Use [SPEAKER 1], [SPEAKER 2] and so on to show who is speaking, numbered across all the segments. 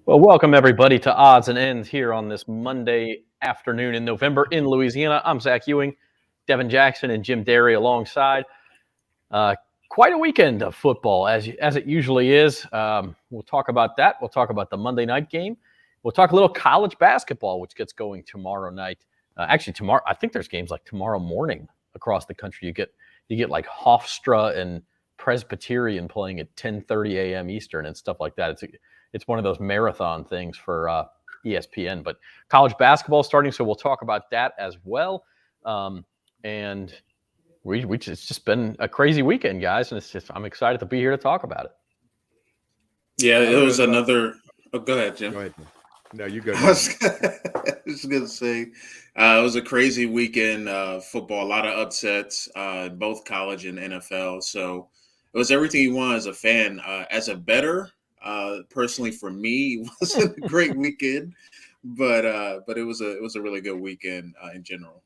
[SPEAKER 1] Well, welcome everybody to Odds and Ends here on this Monday afternoon in November in Louisiana. I'm Zach Ewing, Devin Jackson, and Jim Derry alongside. Quite a weekend of football, as it usually is. We'll talk about that. We'll talk about the Monday night game. We'll talk a little college basketball, which gets going tomorrow night. Actually, tomorrow, I think there's games like tomorrow morning across the country. You get like Hofstra and Presbyterian playing at 10:30 a.m. Eastern and stuff like that. It's one of those marathon things for ESPN. But college basketball is starting, so we'll talk about that as well. And it's just been a crazy weekend, guys, and I'm excited to be here to talk about it.
[SPEAKER 2] Yeah, it was another. Oh, go ahead, Jim.
[SPEAKER 3] Go ahead. No, you go.
[SPEAKER 2] I was just gonna say, it was a crazy weekend. Football, a lot of upsets, both college and NFL. So it was everything you want as a fan. As a bettor, personally for me, it wasn't a great weekend, but it was a really good weekend in general.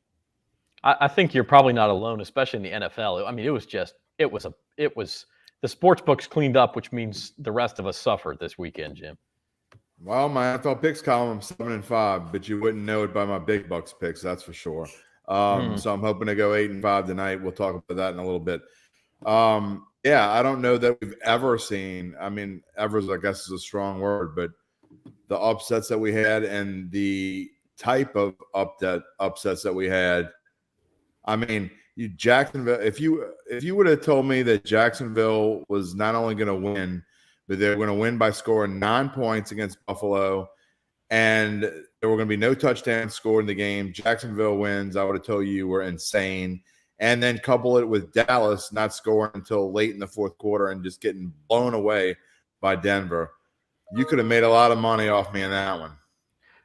[SPEAKER 1] I think you're probably not alone, especially in the NFL. I mean, it was the sports books cleaned up, which means the rest of us suffered this weekend, Jim.
[SPEAKER 3] Well, my NFL picks column, I'm 7-5, but you wouldn't know it by my big bucks picks, that's for sure. So I'm hoping to go 8-5 tonight. We'll talk about that in a little bit. Yeah, I don't know that we've ever seen. I mean, ever, I guess, is a strong word, but the upsets that we had and the type of upsets that we had. I mean, Jacksonville. If you would have told me that Jacksonville was not only going to win, but they were going to win by scoring 9 points against Buffalo, and there were going to be no touchdowns scored in the game, Jacksonville wins, I would have told you were insane. And then couple it with Dallas not scoring until late in the fourth quarter and just getting blown away by Denver. You could have made a lot of money off me in that one.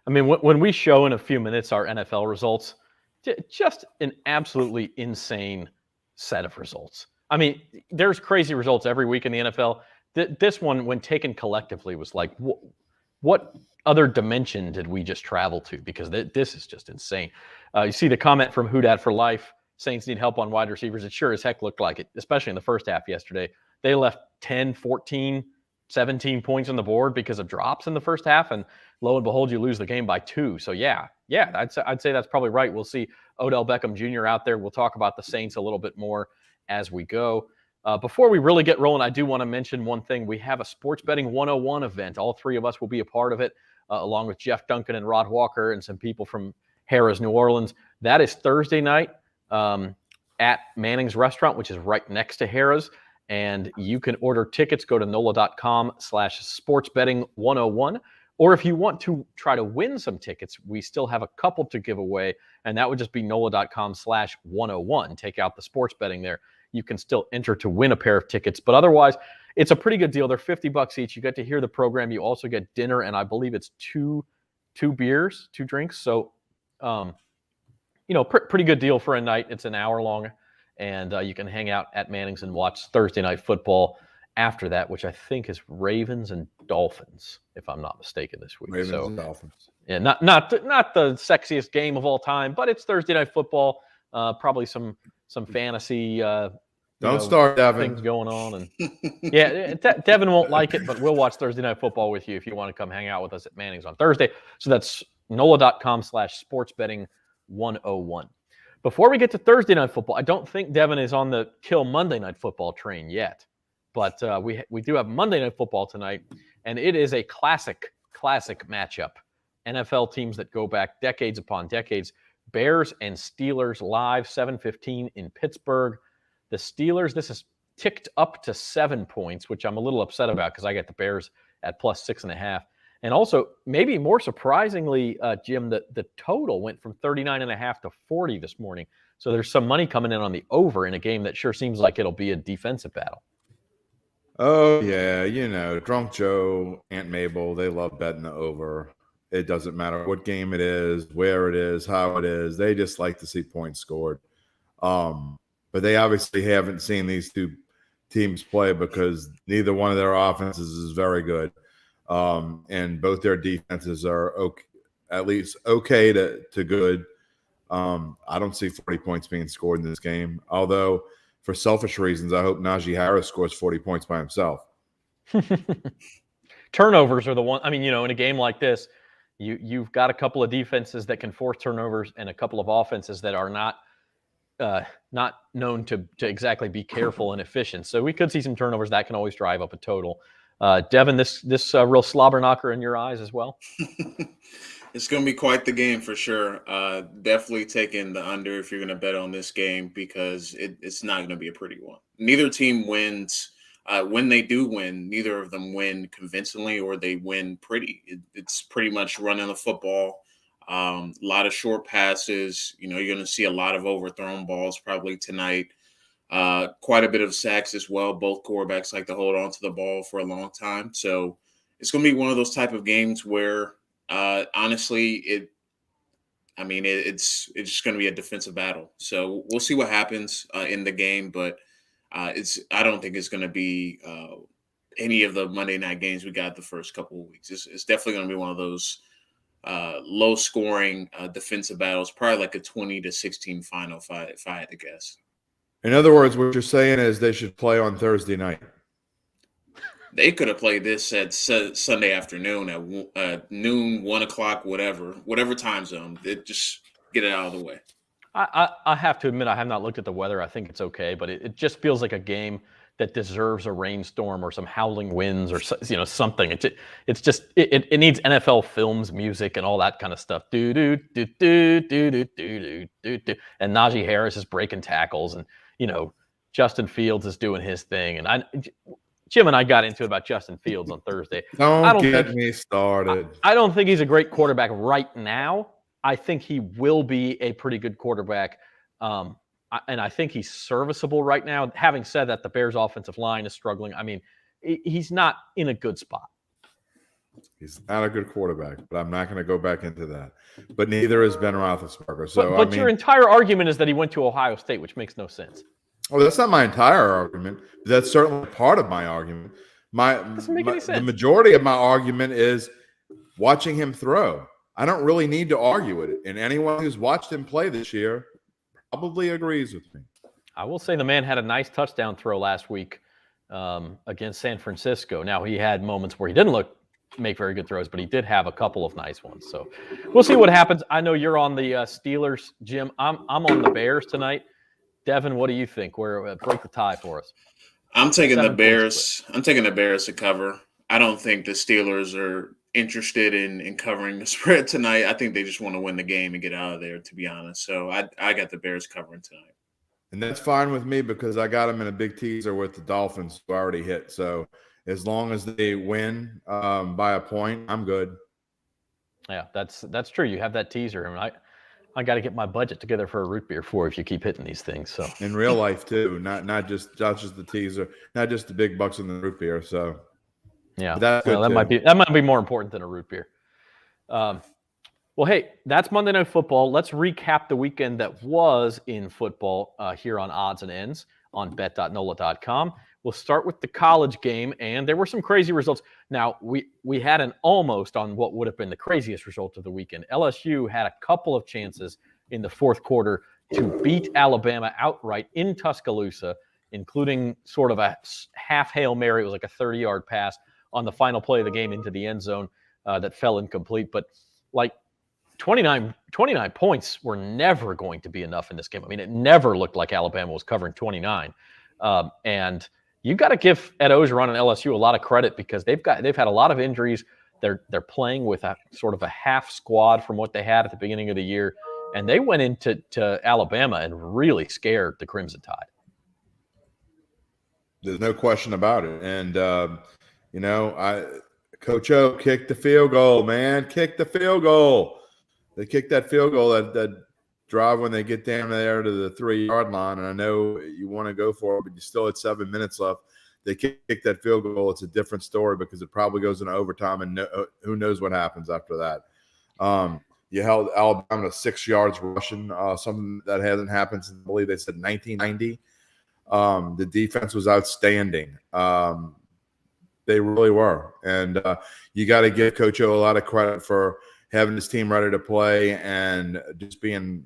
[SPEAKER 1] I mean, when we show in a few minutes our NFL results, just an absolutely insane set of results. I mean, there's crazy results every week in the NFL. This one, when taken collectively, was like, what other dimension did we just travel to? Because this is just insane. You see the comment from Who Dat for Life, Saints need help on wide receivers. It sure as heck looked like it, especially in the first half yesterday. They left 10, 14, 17 points on the board because of drops in the first half, and lo and behold, you lose the game by 2. So yeah, I'd say that's probably right. We'll see Odell Beckham Jr. out there. We'll talk about the Saints a little bit more as we go. Before we really get rolling, I do want to mention one thing. We have a Sports Betting 101 event. All three of us will be a part of it, along with Jeff Duncan and Rod Walker and some people from Harrah's New Orleans. That is Thursday night at Manning's Restaurant, which is right next to Harrah's. And you can order tickets. Go to NOLA.com/sportsbetting101. Or if you want to try to win some tickets, we still have a couple to give away. And that would just be NOLA.com/101. Take out the sports betting there. You can still enter to win a pair of tickets. But otherwise, it's a pretty good deal. They're $50 each. You get to hear the program. You also get dinner, and I believe it's two beers, 2 drinks. So, pretty good deal for a night. It's an hour long, and you can hang out at Manning's and watch Thursday night football after that, which I think is Ravens and Dolphins, if I'm not mistaken, this week.
[SPEAKER 3] Ravens and Dolphins.
[SPEAKER 1] Yeah, not the sexiest game of all time, but it's Thursday night football. Probably some fantasy.
[SPEAKER 3] Don't start, Devin.
[SPEAKER 1] Things going on, and yeah, Devin won't like it, but we'll watch Thursday night football with you if you want to come hang out with us at Manning's on Thursday. So that's NOLA.com/sportsbetting101. Before we get to Thursday night football, I don't think Devin is on the kill Monday night football train yet, but we do have Monday night football tonight, and it is a classic matchup. NFL teams that go back decades upon decades. Bears and Steelers live, 7:15 in Pittsburgh. The Steelers, this is ticked up to 7 points, which I'm a little upset about because I got the Bears at plus 6.5. And also, maybe more surprisingly, Jim, the total went from 39.5 to 40 this morning. So there's some money coming in on the over in a game that sure seems like it'll be a defensive battle.
[SPEAKER 3] Oh, yeah. Drunk Joe, Aunt Mabel, they love betting the over. It doesn't matter what game it is, where it is, how it is. They just like to see points scored. But they obviously haven't seen these two teams play because neither one of their offenses is very good. And both their defenses are okay, at least okay to good. I don't see 40 points being scored in this game. Although, for selfish reasons, I hope Najee Harris scores 40 points by himself.
[SPEAKER 1] turnovers are the one. I mean, in a game like this, you've got a couple of defenses that can force turnovers and a couple of offenses that are not known to exactly be careful and efficient. So we could see some turnovers that can always drive up a total. Devin, this real slobber knocker in your eyes as well?
[SPEAKER 2] It's going to be quite the game for sure. Definitely taking the under if you're going to bet on this game, because it's not going to be a pretty one. Neither team wins. When they do win, neither of them win convincingly, or they win pretty. It's pretty much running the football. A lot of short passes. You're going to see a lot of overthrown balls probably tonight. Quite a bit of sacks as well. Both quarterbacks like to hold on to the ball for a long time. So it's going to be one of those type of games where, honestly, it's just going to be a defensive battle. So we'll see what happens in the game, but I don't think it's going to be any of the Monday night games we got the first couple of weeks. It's definitely going to be one of those low scoring defensive battles, probably like a 20-16 final if I had to guess.
[SPEAKER 3] In other words, what you're saying is they should play on Thursday night.
[SPEAKER 2] They could have played this at Sunday afternoon at noon, 1 o'clock, whatever time zone. Just get it out of the way.
[SPEAKER 1] I have to admit, I have not looked at the weather. I think it's okay, but it just feels like a game that deserves a rainstorm or some howling winds or something. It's just it needs NFL Films music and all that kind of stuff. Do do do do do do do do do. And Najee Harris is breaking tackles, and Justin Fields is doing his thing. And Jim and I got into it about Justin Fields on Thursday.
[SPEAKER 3] Don't get me started.
[SPEAKER 1] I don't think he's a great quarterback right now. I think he will be a pretty good quarterback. And I think he's serviceable right now. Having said that, the Bears' offensive line is struggling. I mean, he's not in a good spot.
[SPEAKER 3] He's not a good quarterback, but I'm not going to go back into that. But neither is Ben Roethlisberger. So,
[SPEAKER 1] but your entire argument is that he went to Ohio State, which makes no sense.
[SPEAKER 3] Oh, that's not my entire argument. That's certainly part of my argument.
[SPEAKER 1] Doesn't make any sense.
[SPEAKER 3] The majority of my argument is watching him throw. I don't really need to argue with it. And anyone who's watched him play this year probably agrees with me.
[SPEAKER 1] I will say the man had a nice touchdown throw last week against San Francisco. Now, he had moments where he didn't make very good throws, but he did have a couple of nice ones. So we'll see what happens. I know you're on the Steelers, Jim. I'm on the Bears tonight. Devin, what do you think? Break the tie for us.
[SPEAKER 2] I'm taking the Bears. I'm taking the Bears to cover. I don't think the Steelers are interested in covering the spread tonight. I think they just want to win the game and get out of there, to be honest. So I got the Bears covering tonight.
[SPEAKER 3] And that's fine with me because I got them in a big teaser with the Dolphins who already hit. So as long as they win by a point, I'm good.
[SPEAKER 1] Yeah, that's true. You have that teaser. I mean, I got to get my budget together for a root beer if you keep hitting these things. So
[SPEAKER 3] in real life too, not just the teaser, not just the big bucks in the root beer. So
[SPEAKER 1] yeah, that might be more important than a root beer. Well, hey, that's Monday Night Football. Let's recap the weekend that was in football here on Odds and Ends on bet.nola.com. We'll start with the college game, and there were some crazy results. Now, we had an almost on what would have been the craziest result of the weekend. LSU had a couple of chances in the fourth quarter to beat Alabama outright in Tuscaloosa, including sort of a half Hail Mary. It was like a 30-yard pass on the final play of the game into the end zone that fell incomplete. But like 29 points were never going to be enough in this game. I mean, it never looked like Alabama was covering 29. And you got to give Ed Ogeron and LSU a lot of credit because they've had a lot of injuries. They're playing with a sort of a half squad from what they had at the beginning of the year, and they went into Alabama and really scared the Crimson Tide.
[SPEAKER 3] There's no question about it. And Coach O kicked the field goal, man. Kick the field goal. They kicked that field goal that drive when they get down there to the 3-yard line, and I know you want to go for it, but you still had 7 minutes left. They kick that field goal. It's a different story because it probably goes into overtime, and who knows what happens after that. You held Alabama to 6 yards rushing, something that hasn't happened since, I believe they said 1990. The defense was outstanding. They really were, and you got to give Coach O a lot of credit for having his team ready to play and just being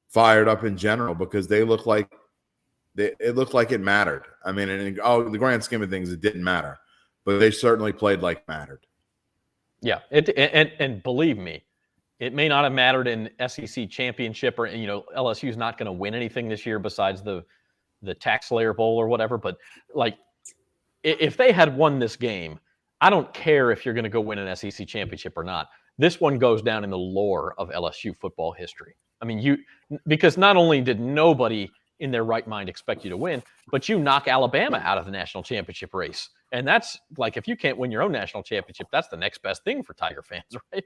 [SPEAKER 3] fired up in general because it looked like it mattered. I mean, in the grand scheme of things, it didn't matter, but they certainly played like it mattered.
[SPEAKER 1] Yeah, and believe me, it may not have mattered in SEC championship or LSU's not going to win anything this year besides the Tax Slayer Bowl or whatever. But like, if they had won this game, I don't care if you're going to go win an SEC championship or not. This one goes down in the lore of LSU football history. I mean, because not only did nobody in their right mind expect you to win, but you knock Alabama out of the national championship race. And that's like, if you can't win your own national championship, that's the next best thing for Tiger fans, right?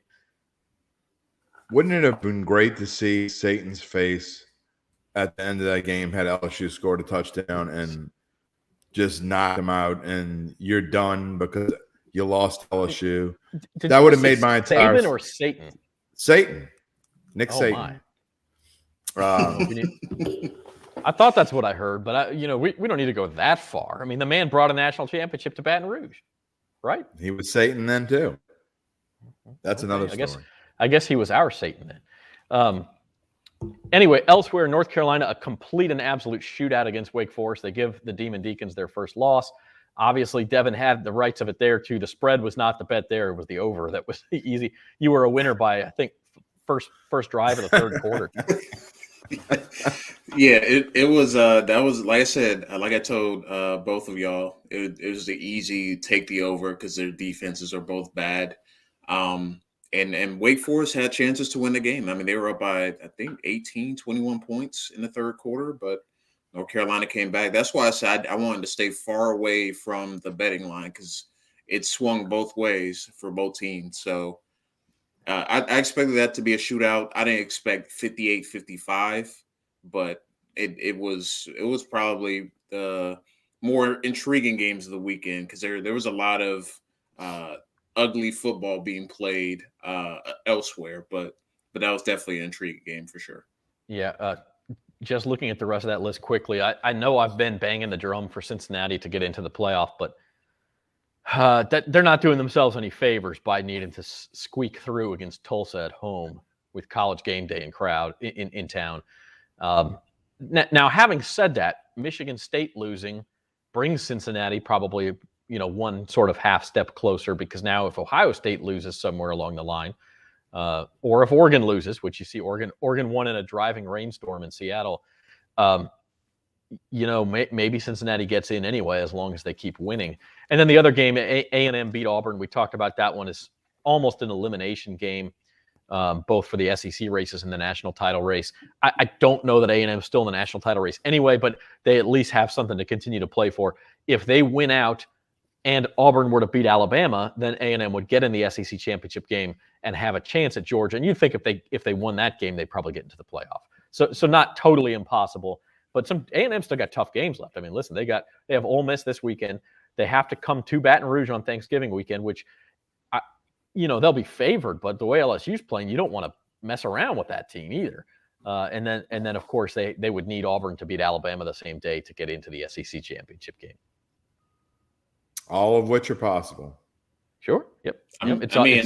[SPEAKER 3] Wouldn't it have been great to see Satan's face at the end of that game had LSU scored a touchdown and just knocked him out and you're done because you lost LSU? That would have made my entire
[SPEAKER 1] Saban or Satan?
[SPEAKER 3] Satan. Nick
[SPEAKER 1] Oh,
[SPEAKER 3] Satan.
[SPEAKER 1] I thought that's what I heard, but we don't need to go that far. I mean, the man brought a national championship to Baton Rouge, right?
[SPEAKER 3] He was Satan then too. That's another story.
[SPEAKER 1] I guess he was our Satan then. Anyway, elsewhere, North Carolina, a complete and absolute shootout against Wake Forest. They give the Demon Deacons their first loss. Obviously, Devin had the rights of it there too. The spread was not the bet there; it was the over. That was easy. You were a winner by, I think, first drive of the third quarter.
[SPEAKER 2] Yeah, it was that was, like I said, like I told both of y'all, it was the easy take the over because their defenses are both bad. And Wake Forest had chances to win the game. I mean, they were up by, I think, 18, 21 points in the third quarter, but North Carolina came back. That's why I said I wanted to stay far away from the betting line because it swung both ways for both teams. So I expected that to be a shootout. I didn't expect 58-55, but it was probably the more intriguing games of the weekend because there was a lot of ugly football being played elsewhere, but that was definitely an intriguing game for sure.
[SPEAKER 1] Yeah, just looking at the rest of that list quickly, I know I've been banging the drum for Cincinnati to get into the playoff, but that they're not doing themselves any favors by needing to squeak through against Tulsa at home with College game day and crowd in town. Now, having said that, Michigan State losing brings Cincinnati probably one sort of half step closer, because now if Ohio State loses somewhere along the line, or if Oregon loses, which you see Oregon won in a driving rainstorm in Seattle, maybe Cincinnati gets in anyway as long as they keep winning. And then the other game, A&M beat Auburn. We talked about that one. Is almost an elimination game, both for the SEC races and the national title race. I don't know that A&M is still in the national title race anyway, but they at least have something to continue to play for. If they win out and Auburn were to beat Alabama, then A&M would get in the SEC championship game and have a chance at Georgia. And you'd think if they won that game, they'd probably get into the playoff. So not totally impossible, but some A&M still got tough games left. I mean, listen, they have Ole Miss this weekend. They have to come to Baton Rouge on Thanksgiving weekend, which they'll be favored, but the way LSU's playing, you don't want to mess around with that team either. And then of course they would need Auburn to beat Alabama the same day to get into the SEC championship game.
[SPEAKER 3] All of which are possible.
[SPEAKER 1] Sure. Yep.
[SPEAKER 2] In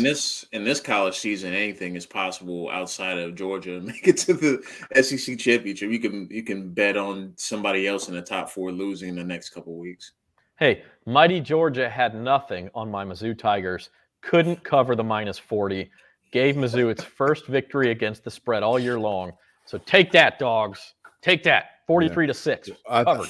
[SPEAKER 2] this college season, anything is possible outside of Georgia. Make it to the SEC championship. You can bet on somebody else in the top four losing in the next couple of weeks.
[SPEAKER 1] Hey, mighty Georgia had nothing on my Mizzou Tigers. Couldn't cover the -40. Gave Mizzou its first victory against the spread all year long. So take that, dogs. Take that. 43-6. Covered.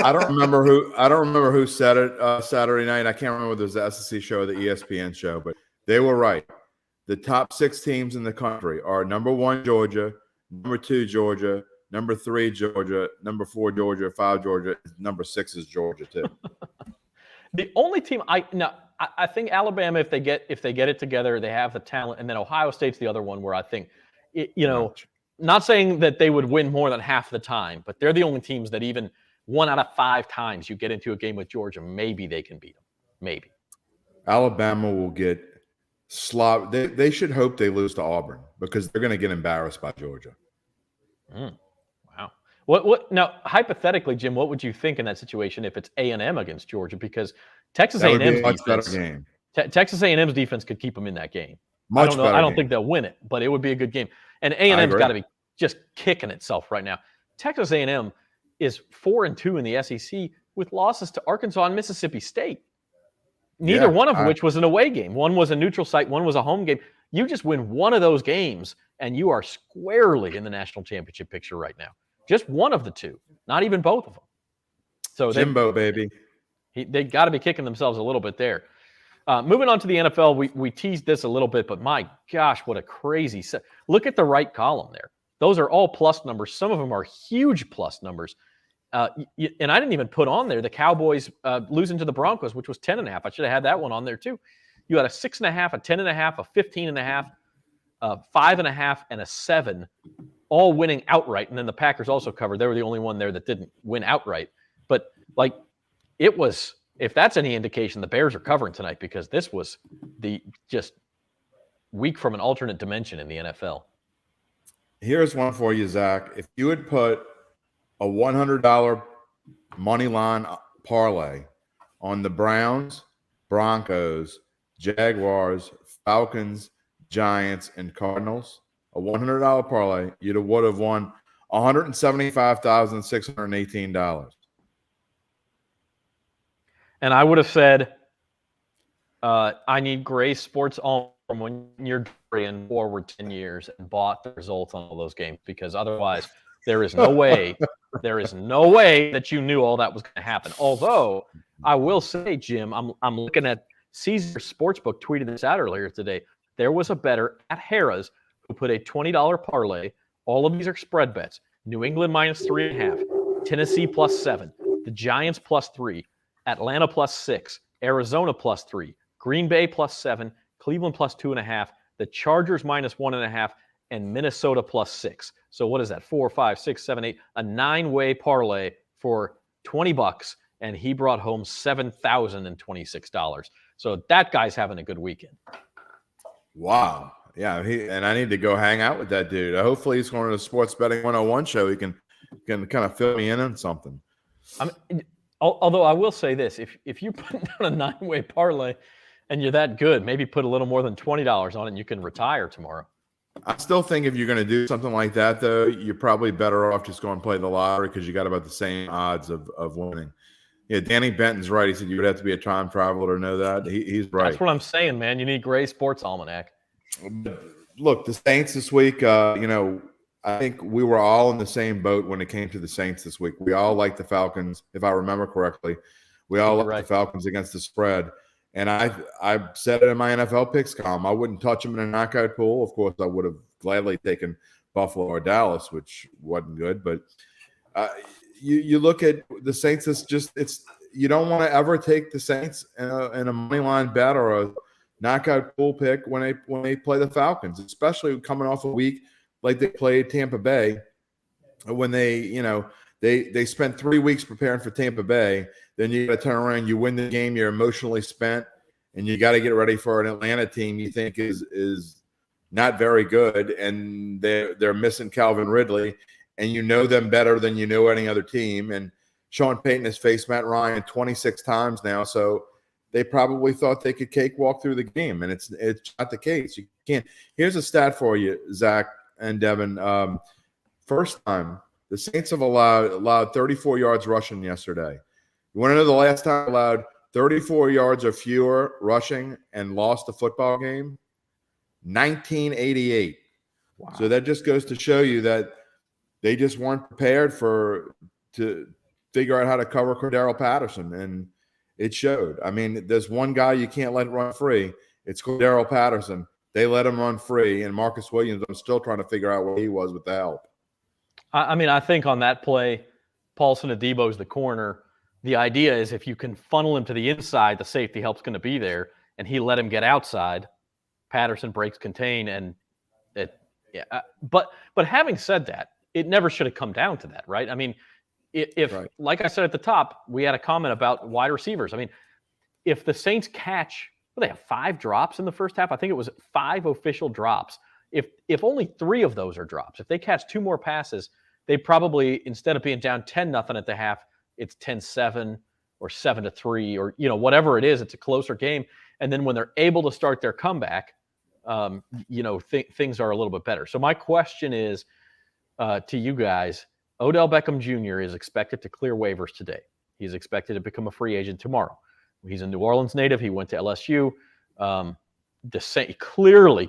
[SPEAKER 3] I don't remember who said it Saturday night. I can't remember whether it was the SEC show or the ESPN show, but they were right. The top 6 teams in the country are number 1 Georgia, number 2 Georgia, number 3 Georgia, number 4 Georgia, 5 Georgia, number 6 is Georgia too.
[SPEAKER 1] The only team I think Alabama, if they get it together, they have the talent, and then Ohio State's the other one where I think not saying that they would win more than half the time, but they're the only teams that even 1 out of 5 times you get into a game with Georgia, maybe they can beat them. Maybe. Alabama
[SPEAKER 3] will get slopped. They should hope they lose to Auburn because they're going to get embarrassed by Georgia.
[SPEAKER 1] Wow. What now? Hypothetically, Jim, what would you think in that situation if it's A&M against Georgia? Because Texas A&M's defense, game. Texas A&M's defense could keep them in that game. I don't think they'll win it, but it would be a good game. And A&M's got to be just kicking itself right now. Texas A&M is 4-2 in the SEC with losses to Arkansas and Mississippi State. neither one of which was an away game. One was a neutral site, one was a home game. You just win one of those games, and you are squarely in the national championship picture right now. Just one of the two, not even both of them. So
[SPEAKER 3] Jimbo, baby.
[SPEAKER 1] They got to be kicking themselves a little bit there. Moving on to the NFL, we teased this a little bit, but my gosh, what a crazy set. Look at the right column there. Those are all plus numbers. Some of them are huge plus numbers. And I didn't even put on there the Cowboys losing to the Broncos, which was 10.5. I should have had that one on there too. You had a 6.5, a 10.5, a 15.5, a 5.5, and a 7, all winning outright. And then the Packers also covered. They were the only one there that didn't win outright. But like, it was, if that's any indication, the Bears are covering tonight, because this was the just week from an alternate dimension in the NFL.
[SPEAKER 3] Here's one for you, Zach. If you had put a $100 money line parlay on the Browns, Broncos, Jaguars, Falcons, Giants, and Cardinals, a $100 parlay, you would have won $175,618.
[SPEAKER 1] And I would have said, I need Gray Sports Almanac when you're in forward 10 years, and bought the results on all those games, because otherwise there is no way, that you knew all that was going to happen. Although I will say, Jim, I'm looking at Caesar Sportsbook tweeted this out earlier today. There was a bettor at Harrah's who put a $20 parlay. All of these are spread bets. New England minus 3.5, Tennessee plus 7, the Giants plus 3, Atlanta plus 6, Arizona plus 3, Green Bay plus 7, Cleveland plus 2.5, the Chargers minus 1.5, and Minnesota plus 6. So what is that? 4, 5, 6, 7, 8, a 9-way parlay for $20, and he brought home $7,026. So that guy's having a good weekend.
[SPEAKER 3] Wow. Yeah, and I need to go hang out with that dude. Hopefully he's going to the Sports Betting 101 show. He can kind of fill me in on something.
[SPEAKER 1] Although I will say this, if you put down a 9-way parlay and you're that good, maybe put a little more than $20 on it and you can retire tomorrow.
[SPEAKER 3] I still think if you're going to do something like that, though, you're probably better off just going and play the lottery, because you got about the same odds of winning. Yeah, Danny Benton's right. He said you would have to be a time traveler to know that. He's right.
[SPEAKER 1] That's what I'm saying, man. You need Gray Sports Almanac.
[SPEAKER 3] Look, the Saints this week, I think we were all in the same boat when it came to the Saints this week. We all liked the Falcons, if I remember correctly. We all liked the Falcons against the spread. And I said it in my NFL picks column. I wouldn't touch them in a knockout pool. Of course, I would have gladly taken Buffalo or Dallas, which wasn't good. But you look at the Saints, you don't want to ever take the Saints in a money line bet or a knockout pool pick when they play the Falcons, especially coming off a week like they played Tampa Bay, when they spent 3 weeks preparing for Tampa Bay. Then you got to turn around, you win the game, you're emotionally spent, and you got to get ready for an Atlanta team you think is not very good, and they're missing Calvin Ridley, and you know them better than you know any other team. And Sean Payton has faced Matt Ryan 26 times now, so they probably thought they could cakewalk through the game, and it's not the case. You can't. Here's a stat for you, Zach and Devin. First time the Saints have allowed 34 yards rushing yesterday. You want to know the last time allowed 34 yards or fewer rushing and lost a football game? 1988. Wow. So that just goes to show you that they just weren't prepared to figure out how to cover Cordero Patterson, and it showed. I mean, there's one guy you can't let run free. It's Cordero Patterson. They let him run free, and Marcus Williams, I'm still trying to figure out where he was with the help.
[SPEAKER 1] I mean, I think on that play, Paulson Adebo's the corner. The idea is if you can funnel him to the inside, the safety help's going to be there, and he let him get outside. Patterson breaks contain, and But having said that, it never should have come down to that, right? I mean, if right. Like I said at the top, we had a comment about wide receivers. I mean, if the Saints catch, they have 5 drops in the first half. I think it was 5 official drops. If only 3 of those are drops, if they catch 2 more passes, they probably, instead of being down 10-0 at the half, it's 10-7 or 7-3 or whatever it is. It's a closer game, and then when they're able to start their comeback, things are a little bit better. So my question is to you guys: Odell Beckham Jr. is expected to clear waivers today. He's expected to become a free agent tomorrow. He's a New Orleans native. He went to LSU. Clearly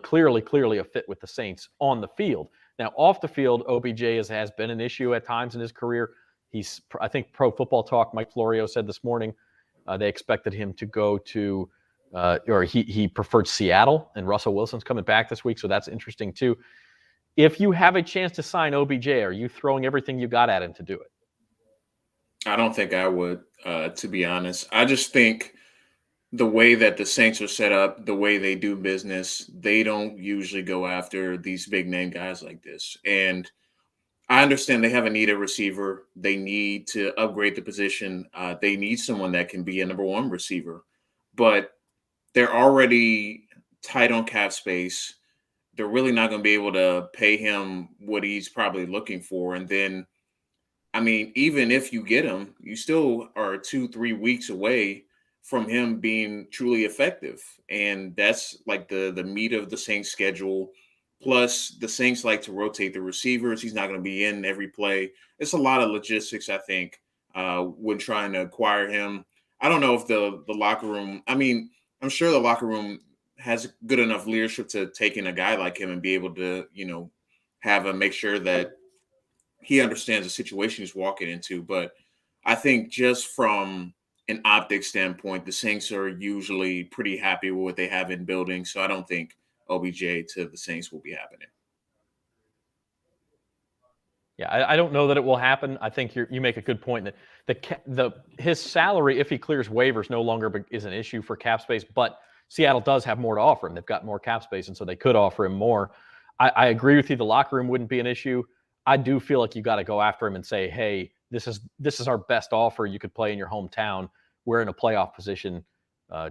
[SPEAKER 1] a fit with the Saints on the field. Now, off the field, OBJ has been an issue at times in his career. I think Pro Football Talk, Mike Florio said this morning, they expected him to go to, or he preferred Seattle, and Russell Wilson's coming back this week, so that's interesting too. If you have a chance to sign OBJ, are you throwing everything you got at him to do it?
[SPEAKER 2] I don't think I would, to be honest. I just think the way that the Saints are set up, the way they do business, they don't usually go after these big name guys like this. And I understand they have a need at receiver. They need to upgrade the position. They need someone that can be a number one receiver. But they're already tight on cap space. They're really not going to be able to pay him what he's probably looking for. And then, I mean, even if you get him, you still are 2-3 weeks away from him being truly effective. And that's like the meat of the Saints schedule. Plus, the Saints like to rotate the receivers. He's not going to be in every play. It's a lot of logistics, I think, when trying to acquire him. I don't know if the locker room, I mean, I'm sure the locker room has good enough leadership to take in a guy like him and be able to, have him make sure that he understands the situation he's walking into. But I think just from an optic standpoint, the Saints are usually pretty happy with what they have in building. So I don't think OBJ to the Saints will be happening.
[SPEAKER 1] Yeah, I don't know that it will happen. I think you make a good point that his salary, if he clears waivers, no longer is an issue for cap space. But Seattle does have more to offer him. They've got more cap space, and so they could offer him more. I agree with you. The locker room wouldn't be an issue. I do feel like you got to go after him and say, hey, this is our best offer. You could play in your hometown. We're in a playoff position.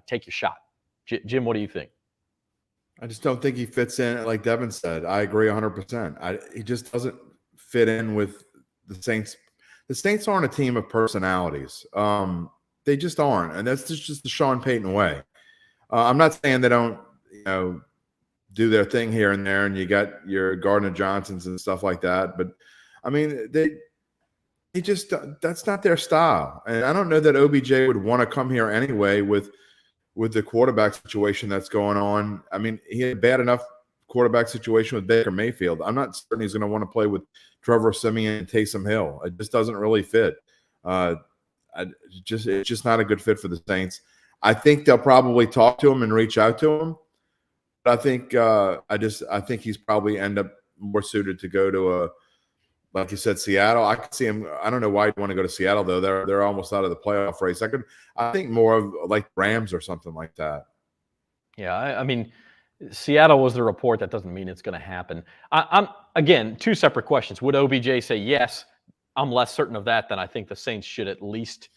[SPEAKER 1] Take your shot. Jim, what do you think?
[SPEAKER 3] I just don't think he fits in. Like Devin said, I agree 100%. He just doesn't fit in with the Saints. The Saints aren't a team of personalities. They just aren't. And that's just the Sean Payton way. I'm not saying they don't, do their thing here and there, and you got your Gardner Johnsons and stuff like that. But I mean, they just, that's not their style. And I don't know that OBJ would want to come here anyway with the quarterback situation that's going on. I mean, he had a bad enough quarterback situation with Baker Mayfield. I'm not certain he's going to want to play with Trevor Siemian and Taysom Hill. It just doesn't really fit. It's just not a good fit for the Saints. I think they'll probably talk to him and reach out to him. But I think I think he's probably end up more suited to go to like you said, Seattle. I could see him. I don't know why he'd want to go to Seattle though. They're almost out of the playoff race. I think more of like Rams or something like that.
[SPEAKER 1] Yeah, I mean, Seattle was the report. That doesn't mean it's going to happen. I'm again, two separate questions. Would OBJ say yes? I'm less certain of that than I think the Saints should at least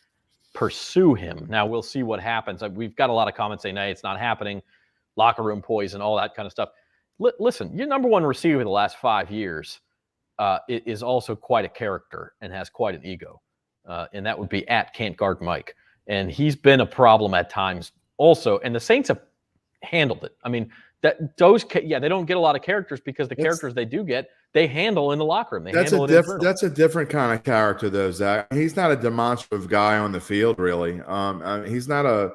[SPEAKER 1] pursue him. Now we'll see what happens. We've got a lot of comments saying, "Hey, it's not happening." Locker room poison, all that kind of stuff. Listen, your number one receiver the last 5 years is also quite a character and has quite an ego, and that would be at Can't Guard Mike. And he's been a problem at times also, and the Saints have handled it. I mean, they don't get a lot of characters because the characters they do get, they handle in the locker room.
[SPEAKER 3] That's a different kind of character, though, Zach. He's not a demonstrative guy on the field, really. He's not a.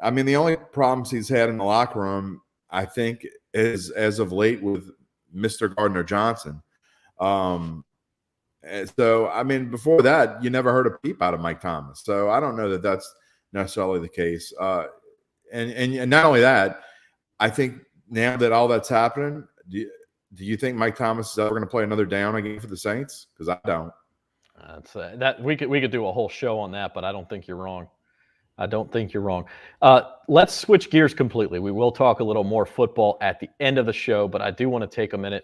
[SPEAKER 3] I mean, the only problems he's had in the locker room, I think, is as of late with Mr. Gardner Johnson. And so, I mean, before that, you never heard a peep out of Mike Thomas. So I don't know that that's necessarily the case. And not only that, I think now that all that's happening, do you think Mike Thomas is ever going to play another down again for the Saints? Because I don't.
[SPEAKER 1] That we could do a whole show on that, but I don't think you're wrong. Let's switch gears completely. We will talk a little more football at the end of the show, but I do want to take a minute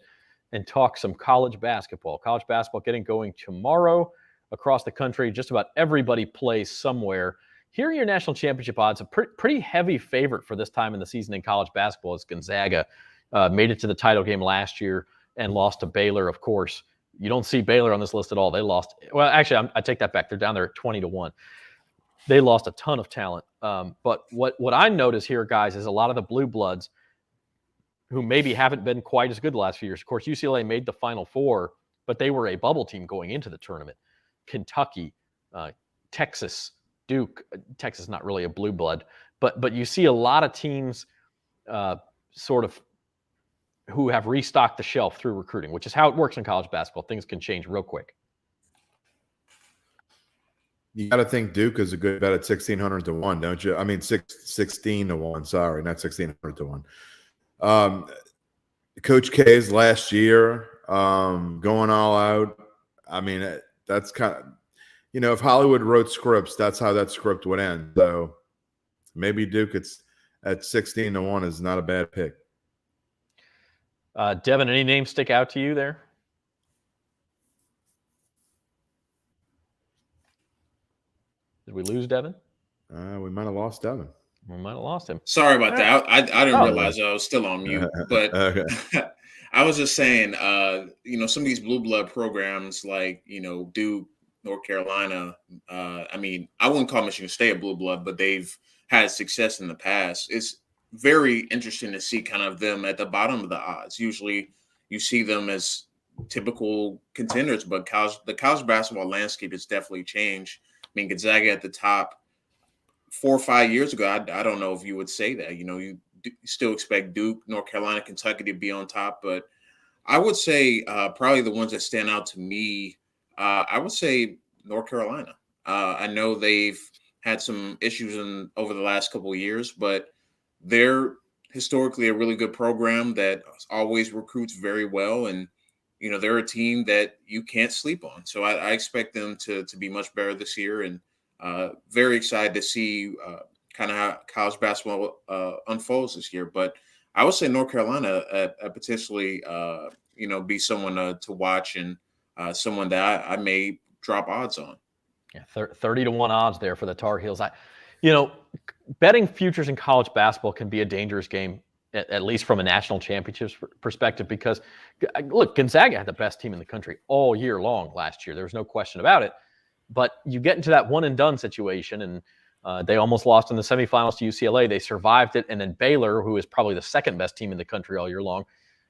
[SPEAKER 1] and talk some college basketball. College basketball getting going tomorrow across the country. Just about everybody plays somewhere. Here are your national championship odds. A pretty heavy favorite for this time in the season in college basketball is Gonzaga. Made it to the title game last year and lost to Baylor, of course. You don't see Baylor on this list at all. They lost. Well, actually, I take that back. They're down there at 20-1. They lost a ton of talent. But what I notice here, guys, is a lot of the blue bloods who maybe haven't been quite as good the last few years. Of course, UCLA made the Final Four, but they were a bubble team going into the tournament. Kentucky, Texas, Duke. Texas is not really a blue blood, but you see a lot of teams sort of who have restocked the shelf through recruiting, which is how it works in college basketball. Things can change real quick.
[SPEAKER 3] You got to think Duke is a good bet at 1,600 to 1, don't you? I mean, 16 to 1. Sorry, not 1,600 to 1. Coach K's last year, going all out. I mean, that's kind of, if Hollywood wrote scripts, that's how that script would end. So maybe Duke it's at 16 to 1 is not a bad pick.
[SPEAKER 1] Devin, any names stick out to you there? Did we lose Devin?
[SPEAKER 3] We might have lost Devin.
[SPEAKER 1] We might have lost him.
[SPEAKER 2] Sorry about that. I didn't realize I was still on mute. But
[SPEAKER 3] Okay.
[SPEAKER 2] I was just saying, some of these blue blood programs like, Duke, North Carolina. I mean, I wouldn't call Michigan State a blue blood, but they've had success in the past. It's very interesting to see kind of them at the bottom of the odds. Usually you see them as typical contenders, but the college basketball landscape has definitely changed. I mean, Gonzaga at the top 4 or 5 years ago, I don't know if you would say that. You still expect Duke, North Carolina, Kentucky to be on top, but I would say probably the ones that stand out to me, I would say North Carolina. I know they've had some issues over the last couple of years, but they're historically a really good program that always recruits very well. And, they're a team that you can't sleep on. So I expect them to be much better this year, and very excited to see kind of how college basketball unfolds this year. But I would say North Carolina potentially, be someone to watch, and someone that I may drop odds on.
[SPEAKER 1] Yeah, 30 to 1 odds there for the Tar Heels. Betting futures in college basketball can be a dangerous game, at least from a national championships perspective, because, look, Gonzaga had the best team in the country all year long last year. There's no question about it. But you get into that one-and-done situation, and they almost lost in the semifinals to UCLA. They survived it, and then Baylor, who is probably the second-best team in the country all year long,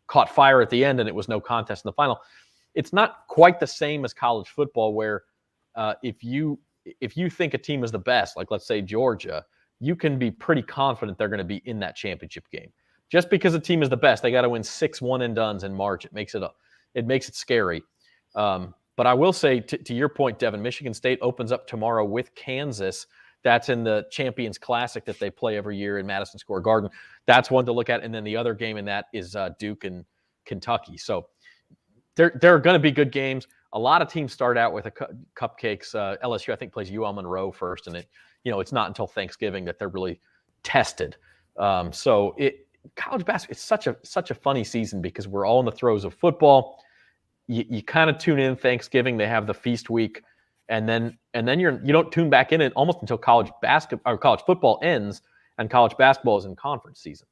[SPEAKER 1] caught fire at the end, and it was no contest in the final. It's not quite the same as college football, where if you think a team is the best, like let's say Georgia, you can be pretty confident they're going to be in that championship game. Just because a team is the best, they got to win 6 one-and-dones in March. It makes it scary. But I will say, to your point, Devin, Michigan State opens up tomorrow with Kansas. That's in the Champions Classic that they play every year in Madison Square Garden. That's one to look at. And then the other game in that is Duke and Kentucky. So there are going to be good games. A lot of teams start out with cupcakes. LSU, I think, plays UL Monroe first, and it's not until Thanksgiving that they're really tested. College basketball, it's such a funny season because we're all in the throes of football. You kind of tune in Thanksgiving. They have the feast week, and then you don't tune back in it almost until college football ends and college basketball is in conference season.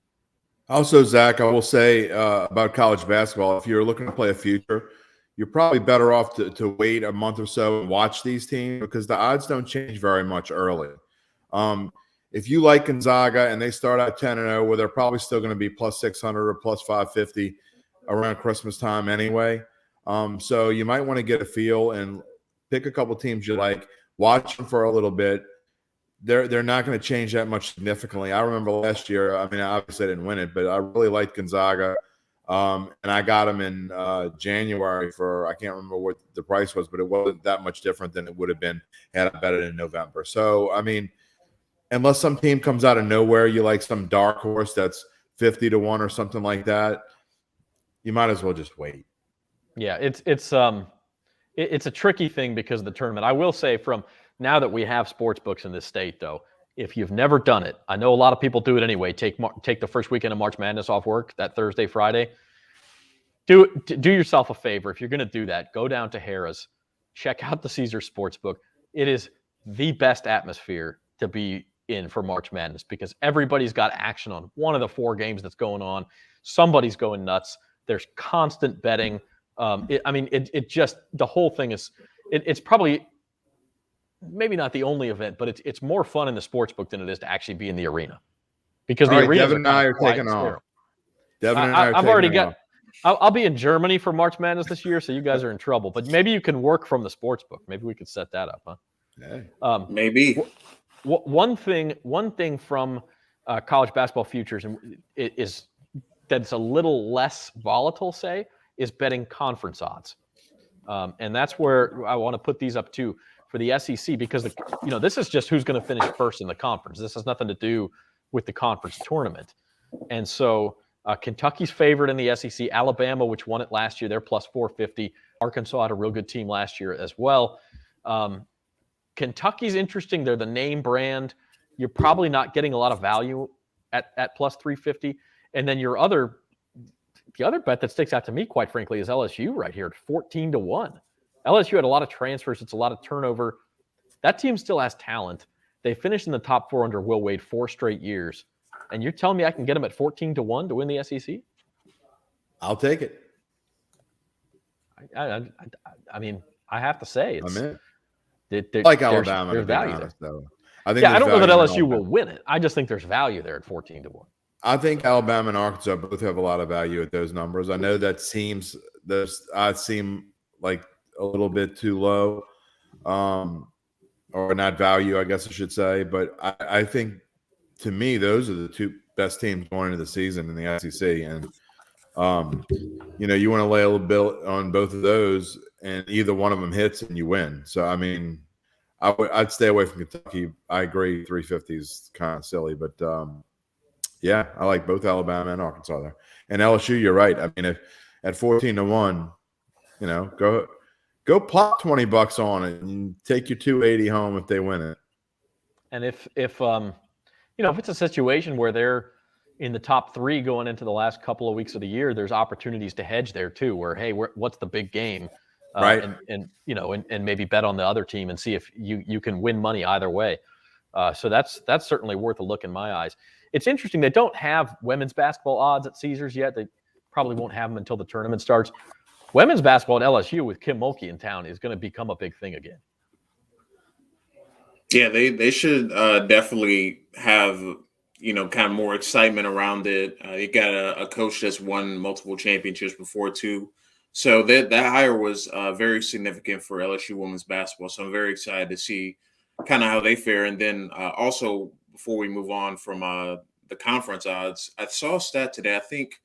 [SPEAKER 3] Also, Zach, I will say about college basketball, if you're looking to play a future, you're probably better off to wait a month or so and watch these teams, because the odds don't change very much early. If you like Gonzaga and they start out 10-0, where they're probably still going to be plus 600 or plus 550 around Christmas time anyway. So you might want to get a feel and pick a couple teams you like, watch them for a little bit. They're not going to change that much significantly. I remember last year, I mean, obviously I didn't win it, but I really liked Gonzaga. And I got them in January for, I can't remember what the price was, but it wasn't that much different than it would have been had I bet it in November. So, I mean, unless some team comes out of nowhere, you like some dark horse that's 50 to 1 or something like that, you might as well just wait.
[SPEAKER 1] Yeah, it's a tricky thing because of the tournament. I will say, from now that we have sports books in this state, though, if you've never done it, I know a lot of people do it anyway. Take the first weekend of March Madness off work, that Thursday, Friday. Do yourself a favor. If you're going to do that, go down to Harrah's, check out the Caesars Sportsbook. It is the best atmosphere to be in for March Madness because everybody's got action on one of the 4 games that's going on. Somebody's going nuts. There's constant betting. The whole thing is, it's probably maybe not the only event, but it's more fun in the sports book than it is to actually be in the arena, because the arena.
[SPEAKER 3] Devin and I are taking off. Devin and I are
[SPEAKER 1] I've already
[SPEAKER 3] taking off.
[SPEAKER 1] I'll be in Germany for March Madness this year, so you guys are in trouble. But maybe you can work from the sports book. Maybe we could set that up, huh?
[SPEAKER 3] Yeah.
[SPEAKER 2] Maybe.
[SPEAKER 1] One thing from college basketball futures is that's a little less volatile, say, is betting conference odds. And that's where I want to put these up too for the SEC, because this is just who's going to finish first in the conference. This has nothing to do with the conference tournament. And so Kentucky's favorite in the SEC. Alabama, which won it last year, they're plus 450. Arkansas had a real good team last year as well. Kentucky's interesting. They're the name brand. You're probably not getting a lot of value at plus 350. And then the other bet that sticks out to me, quite frankly, is LSU right here at 14-1. LSU had a lot of transfers. It's a lot of turnover. That team still has talent. They finished in the top 4 under Will Wade 4 straight years. And you're telling me I can get them at 14-1 to win the SEC?
[SPEAKER 3] I'll take it.
[SPEAKER 1] I mean, I have to say,
[SPEAKER 3] I'm in.
[SPEAKER 1] Like
[SPEAKER 3] Alabama,
[SPEAKER 1] there's value
[SPEAKER 3] honest,
[SPEAKER 1] there.
[SPEAKER 3] Though.
[SPEAKER 1] I don't know that LSU will win it. I just think there's value there at 14-1.
[SPEAKER 3] I think Alabama and Arkansas both have a lot of value at those numbers. I know that seem like a little bit too low, or not value, I guess I should say. But I think, to me, those are the two best teams going into the season in the SEC. And, you want to lay a little bit on both of those, and either one of them hits and you win. So, I mean, I'd stay away from Kentucky. I agree, 350 is kind of silly. But, yeah, I like both Alabama and Arkansas there. And LSU, you're right. I mean, if at 14-1, go plop $20 on it and take your 280 home if they win it.
[SPEAKER 1] And if it's a situation where they're in the top 3 going into the last couple of weeks of the year, there's opportunities to hedge there too. Where, hey, what's the big game,
[SPEAKER 3] right?
[SPEAKER 1] And maybe bet on the other team and see if you can win money either way. So that's certainly worth a look in my eyes. It's interesting, they don't have women's basketball odds at Caesars yet. They probably won't have them until the tournament starts. Women's basketball at LSU with Kim Mulkey in town is going to become a big thing again.
[SPEAKER 2] Yeah, they should definitely have, kind of more excitement around it. You got a coach that's won multiple championships before too. So that hire was very significant for LSU women's basketball. So I'm very excited to see kind of how they fare. And then also, before we move on from the conference odds, I saw a stat today. I think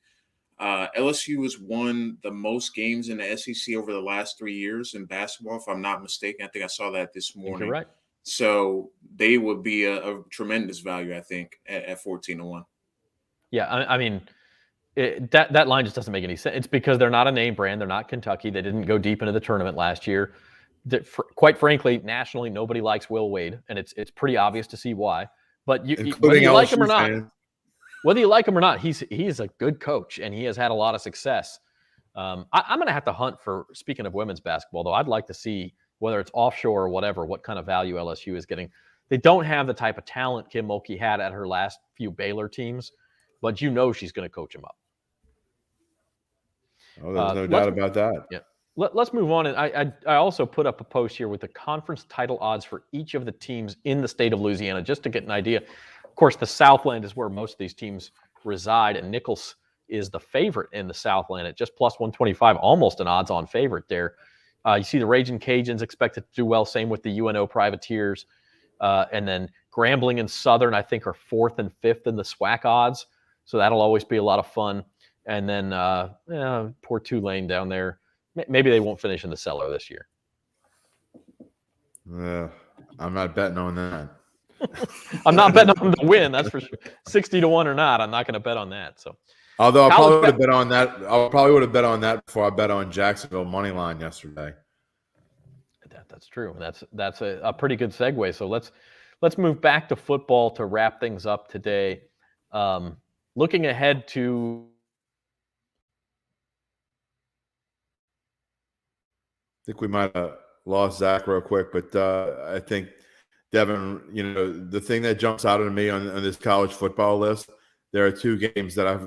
[SPEAKER 2] LSU has won the most games in the SEC over the last 3 years in basketball, if I'm not mistaken. I think I saw that this morning.
[SPEAKER 1] You're right.
[SPEAKER 2] So they would be a tremendous value, I think, at 14-1.
[SPEAKER 1] Yeah, I mean, that line just doesn't make any sense. It's because they're not a name brand. They're not Kentucky. They didn't go deep into the tournament last year. Quite frankly, nationally, nobody likes Will Wade, and it's pretty obvious to see why. But whether you like him or not, he's a good coach, and he has had a lot of success. I'm going to have to hunt for, speaking of women's basketball, though, I'd like to see, whether it's offshore or whatever, what kind of value LSU is getting. They don't have the type of talent Kim Mulkey had at her last few Baylor teams, but she's going to coach them up.
[SPEAKER 3] Oh, there's no doubt about that.
[SPEAKER 1] Yeah. Let's move on. And I also put up a post here with the conference title odds for each of the teams in the state of Louisiana, just to get an idea. Of course, the Southland is where most of these teams reside, and Nichols is the favorite in the Southland at just plus 125, almost an odds-on favorite there. You see the Ragin' Cajuns expected to do well, same with the UNO Privateers. And then Grambling and Southern, I think, are 4th and 5th in the SWAC odds, so that'll always be a lot of fun. And then poor Tulane down there. Maybe they won't finish in the cellar this year.
[SPEAKER 3] I'm not betting on that.
[SPEAKER 1] I'm not betting on them to win, that's for sure. 60-1 or not, I'm not going to bet on that. So,
[SPEAKER 3] although I probably would have bet on that. I probably would have bet on that before I bet on Jacksonville money line yesterday.
[SPEAKER 1] That's true. That's a pretty good segue. So let's move back to football to wrap things up today. Looking ahead to.
[SPEAKER 3] I think we might have lost Zach real quick, but I think, Devin, the thing that jumps out at me on this college football list, there are 2 games that I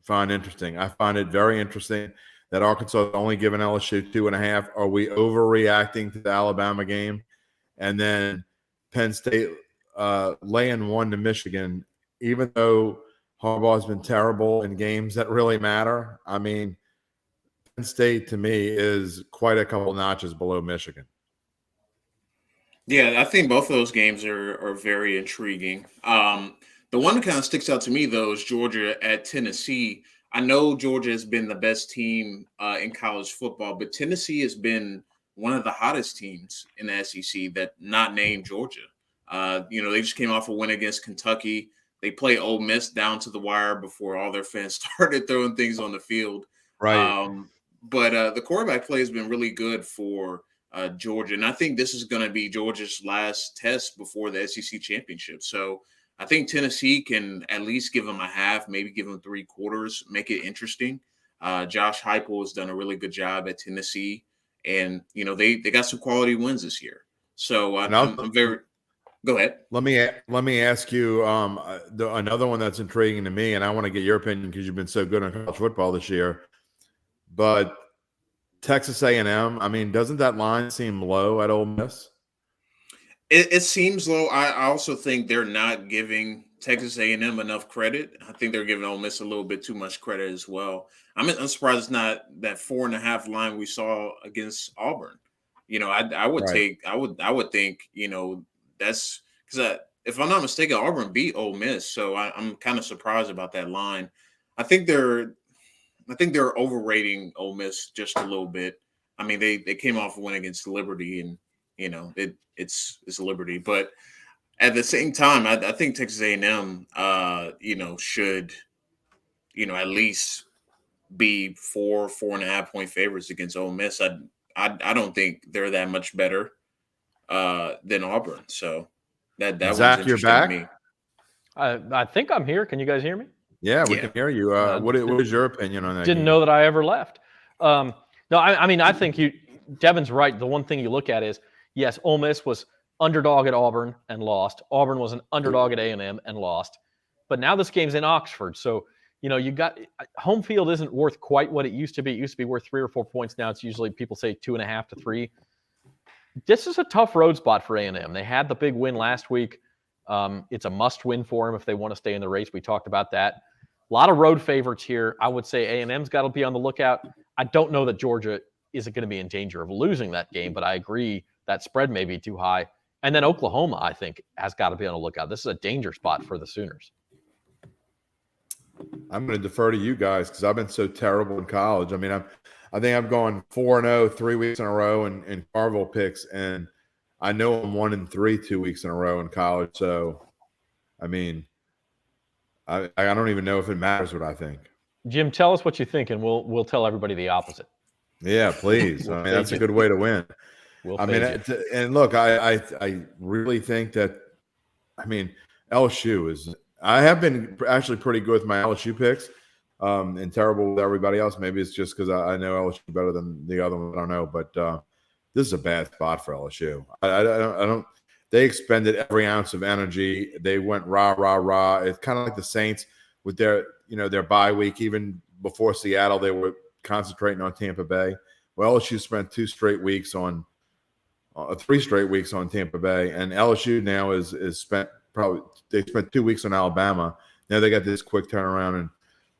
[SPEAKER 3] find interesting. I find it very interesting that Arkansas is only giving LSU 2.5. Are we overreacting to the Alabama game? And then Penn State laying 1 to Michigan, even though Harbaugh has been terrible in games that really matter. I mean, Penn State, to me, is quite a couple notches below Michigan.
[SPEAKER 2] Yeah, I think both of those games are very intriguing. The one that kind of sticks out to me though is Georgia at Tennessee. I know Georgia has been the best team in college football, but Tennessee has been one of the hottest teams in the SEC that not named Georgia. They just came off a win against Kentucky. They play Ole Miss down to the wire before all their fans started throwing things on the field.
[SPEAKER 3] Right.
[SPEAKER 2] But the quarterback play has been really good for Georgia. And I think this is going to be Georgia's last test before the SEC championship. So I think Tennessee can at least give them a half, maybe give them 3/4, make it interesting. Josh Heupel has done a really good job at Tennessee, and they got some quality wins this year. So I'm very. Go ahead.
[SPEAKER 3] Let me ask you another one that's intriguing to me, and I want to get your opinion because you've been so good on college football this year. But Texas A&M, I mean, doesn't that line seem low at Ole Miss?
[SPEAKER 2] It seems low. I also think they're not giving Texas A&M enough credit. I think they're giving Ole Miss a little bit too much credit as well. I'm surprised it's not that 4.5 line we saw against Auburn. I would
[SPEAKER 3] Right.
[SPEAKER 2] I would think that's because if I'm not mistaken, Auburn beat Ole Miss, so I'm kind of surprised about that line. I think they're overrating Ole Miss just a little bit. I mean, they came off a win against Liberty, and it's Liberty, but at the same time, I think Texas A&M, should at least be 4.5 point favorites against Ole Miss. I don't think they're that much better than Auburn. So that one's
[SPEAKER 3] Zach, you're
[SPEAKER 2] interesting to
[SPEAKER 3] back?
[SPEAKER 2] me.
[SPEAKER 1] I think I'm here. Can you guys hear me?
[SPEAKER 3] Yeah, we
[SPEAKER 2] Yeah.
[SPEAKER 3] can hear you. What is your opinion on that
[SPEAKER 1] Didn't
[SPEAKER 3] game?
[SPEAKER 1] know that I ever left. No, I mean, I think Devin's right. The one thing you look at is, yes, Ole Miss was underdog at Auburn and lost. Auburn was an underdog at A&M and lost. But now this game's in Oxford. So, you got home field isn't worth quite what it used to be. It used to be worth 3 or 4 points. Now it's usually people say 2.5 to 3. This is a tough road spot for A&M. They had the big win last week. It's a must win for them if they want to stay in the race. We talked about that. A lot of road favorites here. I would say A&M's got to be on the lookout. I don't know that Georgia isn't going to be in danger of losing that game, but I agree that spread may be too high. And then Oklahoma, I think, has got to be on the lookout. This is a danger spot for the Sooners.
[SPEAKER 3] I'm going to defer to you guys because I've been so terrible in college. I mean, I think I've gone 4-0 3 weeks in a row in Carville picks, and I know I'm 1-3 2 weeks in a row in college. So, I mean, I don't even know if it matters what I think.
[SPEAKER 1] Jim, tell us what you think, and we'll tell everybody the opposite.
[SPEAKER 3] Yeah, please. I mean, that's a good way to win. And look, I really think that, I mean, LSU is. I have been actually pretty good with my LSU picks, and terrible with everybody else. Maybe it's just because I know LSU better than the other one. I don't know, but this is a bad spot for LSU. I don't. They expended every ounce of energy. They went rah rah rah. It's kind of like the Saints with their bye week. Even before Seattle, they were concentrating on Tampa Bay. Well, LSU spent 3 straight weeks on Tampa Bay, and LSU now is spent. Probably they spent 2 weeks on Alabama. Now they got this quick turnaround and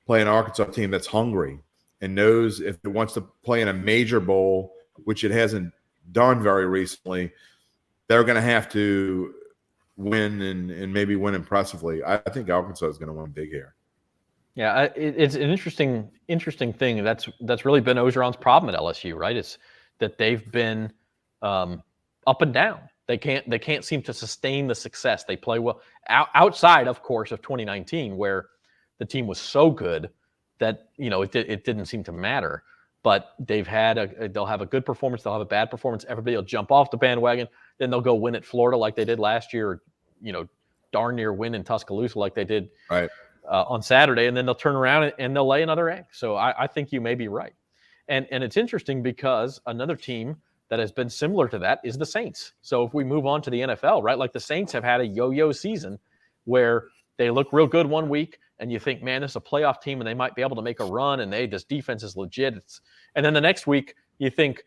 [SPEAKER 3] play an Arkansas team that's hungry and knows if it wants to play in a major bowl, which it hasn't done very recently, they're going to have to win and maybe win impressively. I think Arkansas is going to win big here.
[SPEAKER 1] Yeah, it's an interesting thing. That's really been Orgeron's problem at LSU, right? It's that they've been up and down. They can't seem to sustain the success. They play well outside, of course, of 2019, where the team was so good that it didn't seem to matter. But they'll have a good performance, they'll have a bad performance. Everybody will jump off the bandwagon. Then they'll go win at Florida like they did last year, or darn near win in Tuscaloosa like they did on Saturday, and then they'll turn around and they'll lay another egg. So I think you may be right, and it's interesting because another team that has been similar to that is the Saints. So if we move on to the NFL, right, like the Saints have had a yo-yo season where they look real good one week and you think, man, this is a playoff team and they might be able to make a run and this defense is legit. And then the next week you think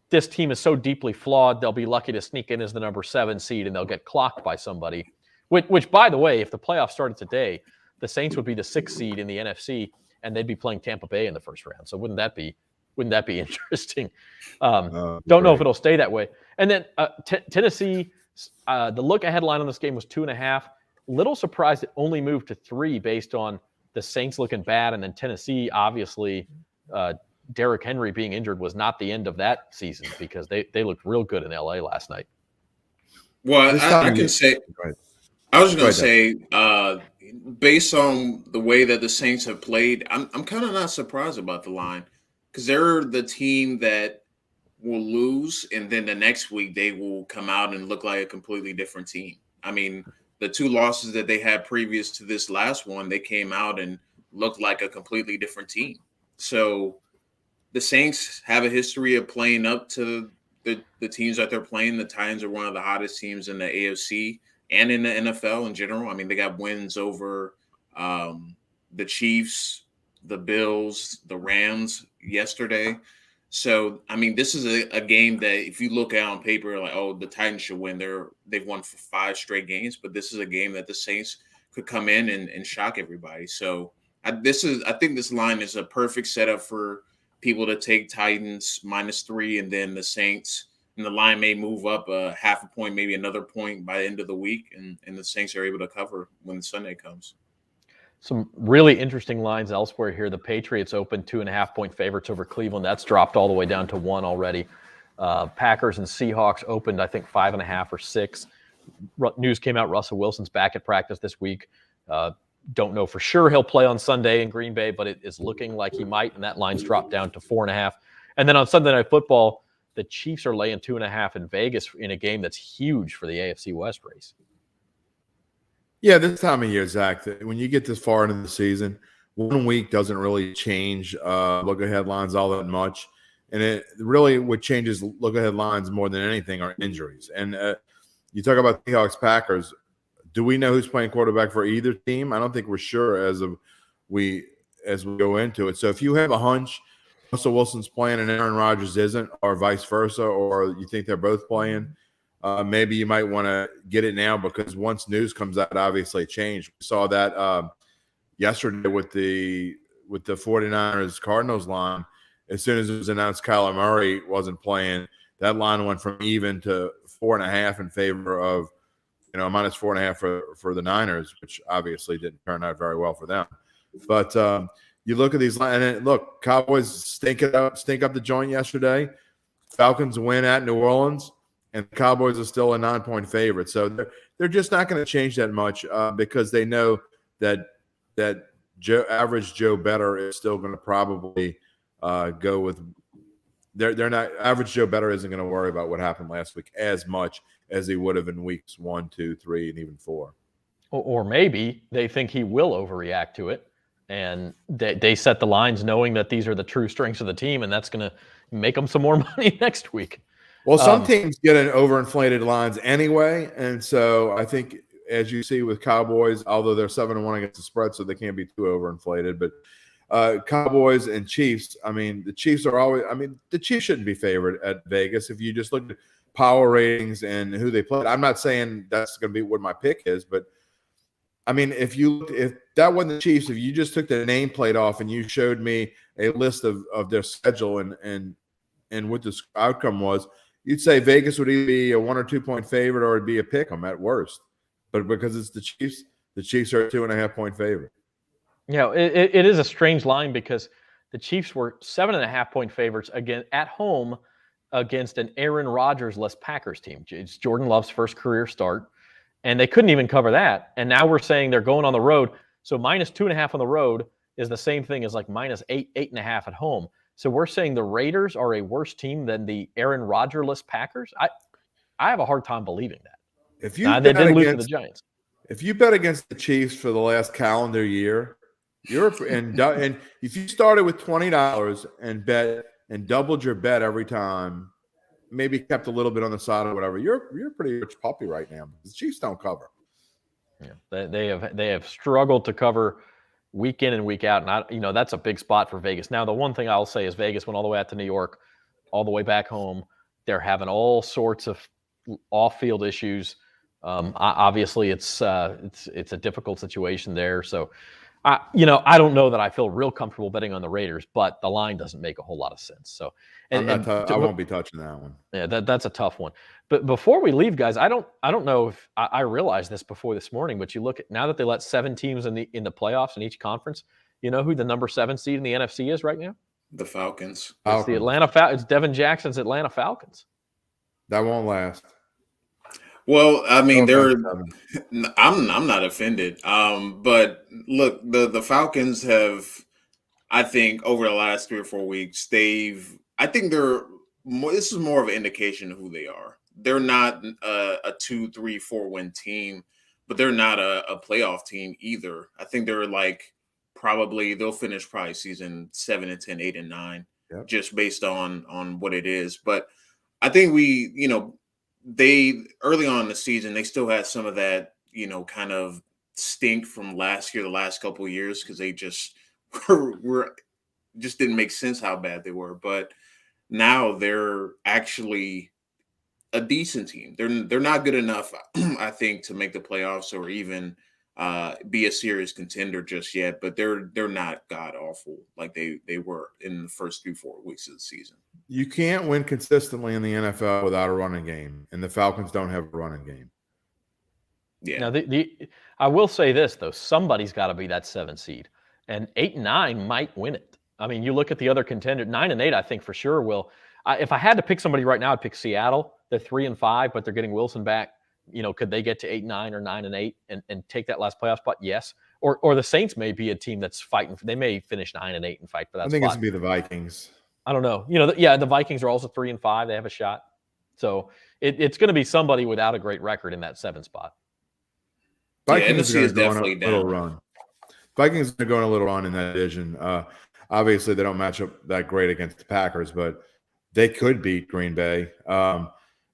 [SPEAKER 1] this team is so deeply flawed, they'll be lucky to sneak in as the number 7 seed and they'll get clocked by somebody, which by the way, if the playoffs started today, the Saints would be the 6th seed in the NFC and they'd be playing Tampa Bay in the first round. So wouldn't that be Wouldn't that be interesting? Don't know if it'll stay that way. And then Tennessee, the look-ahead line on this game was 2.5. Little surprised it only moved to 3 based on the Saints looking bad, and then Tennessee, obviously, Derrick Henry being injured was not the end of that season because they looked real good in LA last night.
[SPEAKER 2] Well, I can say, I was going to say, based on the way that the Saints have played, I'm kind of not surprised about the line because they're the team that will lose, and then the next week they will come out and look like a completely different team. I mean, the 2 losses that they had previous to this last one, they came out and looked like a completely different team. So the Saints have a history of playing up to the teams that they're playing. The Titans are one of the hottest teams in the AFC and in the NFL in general. I mean, they got wins over the Chiefs, the Bills, the Rams yesterday. So, I mean, this is a game that if you look at on paper, like, oh, the Titans should win. They've won for 5 straight games, but this is a game that the Saints could come in and shock everybody. So I think this line is a perfect setup for people to take Titans -3 and then the Saints, and the line may move up a half a point, maybe another point by the end of the week, and the Saints are able to cover when Sunday comes.
[SPEAKER 1] Some really interesting lines elsewhere here. The Patriots opened 2.5-point favorites over Cleveland. That's dropped all the way down to 1 already. Packers and Seahawks opened, I think, 5.5 or 6. News came out Russell Wilson's back at practice this week. Don't know for sure he'll play on Sunday in Green Bay, but it is looking like he might, and that line's dropped down to 4.5. And then on Sunday Night Football, the Chiefs are laying 2.5 in Vegas in a game that's huge for the AFC West race.
[SPEAKER 3] Yeah, this time of year, Zach, when you get this far into the season, 1 week doesn't really change look-ahead lines all that much. And it really what changes look-ahead lines more than anything are injuries. And you talk about Seahawks, Packers. Do we know who's playing quarterback for either team? I don't think we're sure as we go into it. So if you have a hunch Russell Wilson's playing and Aaron Rodgers isn't, or vice versa, or you think they're both playing, maybe you might want to get it now because once news comes out, obviously it changed. We saw that yesterday with the 49ers Cardinals line. As soon as it was announced Kyler Murray wasn't playing, that line went from even to 4.5 in favor of, -4.5 for the Niners, which obviously didn't turn out very well for them. But you look at these lines, and look, Cowboys stink up the joint yesterday. Falcons win at New Orleans, and the Cowboys are still a 9-point favorite. So they're just not going to change that much because they know that average Joe Better is still going to probably go with. They're not average Joe Better isn't going to worry about what happened last week as much as he would have in weeks 1, 2, 3, and even 4.
[SPEAKER 1] Or maybe they think he will overreact to it, and they set the lines knowing that these are the true strengths of the team, and that's going to make them some more money next week.
[SPEAKER 3] Well, some teams get an overinflated lines anyway, and so I think as you see with Cowboys, although they're 7-1 against the spread, so they can't be too overinflated, but Cowboys and Chiefs, the Chiefs are always – the Chiefs shouldn't be favored at Vegas if you just look at power ratings and who they played. I'm not saying that's going to be what my pick is, but if that wasn't the Chiefs, if you just took the nameplate off and you showed me a list of their schedule and what the outcome was, you'd say Vegas would either be a 1 or 2 point favorite or it'd be a pick 'em at worst. But because it's the Chiefs are a 2.5-point favorite.
[SPEAKER 1] It is a strange line because the Chiefs were 7.5-point favorites again at home against an Aaron Rodgers-less Packers team. It's Jordan Love's first career start, and they couldn't even cover that. And now we're saying they're going on the road. So -2.5 on the road is the same thing as like -8, 8.5 at home. So we're saying the Raiders are a worse team than the Aaron Rodgers-less Packers. I have a hard time believing that.
[SPEAKER 3] If you
[SPEAKER 1] they didn't lose to the Giants.
[SPEAKER 3] If you bet against the Chiefs for the last calendar year, and if you started with $20 and bet and doubled your bet every time, maybe kept a little bit on the side or whatever, you're a pretty rich puppy right now. The Chiefs don't cover.
[SPEAKER 1] Yeah, they have struggled to cover week in and week out, and that's a big spot for Vegas. Now, the one thing I'll say is Vegas went all the way out to New York, all the way back home. They're having all sorts of off-field issues. Obviously, it's a difficult situation there. So I don't know that I feel real comfortable betting on the Raiders, but the line doesn't make a whole lot of sense. So,
[SPEAKER 3] I won't be touching that one.
[SPEAKER 1] Yeah, that's a tough one. But before we leave, guys, I don't know if I realized this before this morning, but you look at now that they let 7 teams in the playoffs in each conference. You know who the number 7 seed in the NFC is right now?
[SPEAKER 2] The Falcons.
[SPEAKER 1] It's the Atlanta It's Devin Jackson's Atlanta Falcons.
[SPEAKER 3] That won't last.
[SPEAKER 2] Well, I mean, I'm not offended. But look, the Falcons have, I think, over the last 3 or 4 weeks, I think this is more of an indication of who they are. They're not a 2, 3, 4 win team, but they're not a playoff team either. I think they're they'll finish probably season 7 and 10, 8 and 9, just based on what it is. But I think they early on in the season, they still had some of that, kind of stink from last year, the last couple of years, because they just just didn't make sense how bad they were. But now they're actually a decent team. They're not good enough, I think, to make the playoffs or even be a serious contender just yet. But they're not god awful like they were in the first 3-4 weeks of the season.
[SPEAKER 3] You can't win consistently in the NFL without a running game, and the Falcons don't have a running game.
[SPEAKER 2] Yeah.
[SPEAKER 1] Now, I will say this, though. Somebody's got to be that 7 seed, and 8 and 9 might win it. I mean, you look at the other contenders, 9 and 8, I think for sure will. If I had to pick somebody right now, I'd pick Seattle. They're 3 and 5, but they're getting Wilson back. Could they get to 8 and 9 or 9 and 8 and take that last playoff spot? Yes. Or the Saints may be a team that's fighting. They may finish 9 and 8 and fight for that spot.
[SPEAKER 3] I think it's going to be the Vikings.
[SPEAKER 1] I don't know. The Vikings are also 3 and 5. They have a shot. So it's going to be somebody without a great record in that 7 spot.
[SPEAKER 3] Vikings are going to go on a little run. Vikings are going a little run in that division. Obviously, they don't match up that great against the Packers, but they could beat Green Bay. But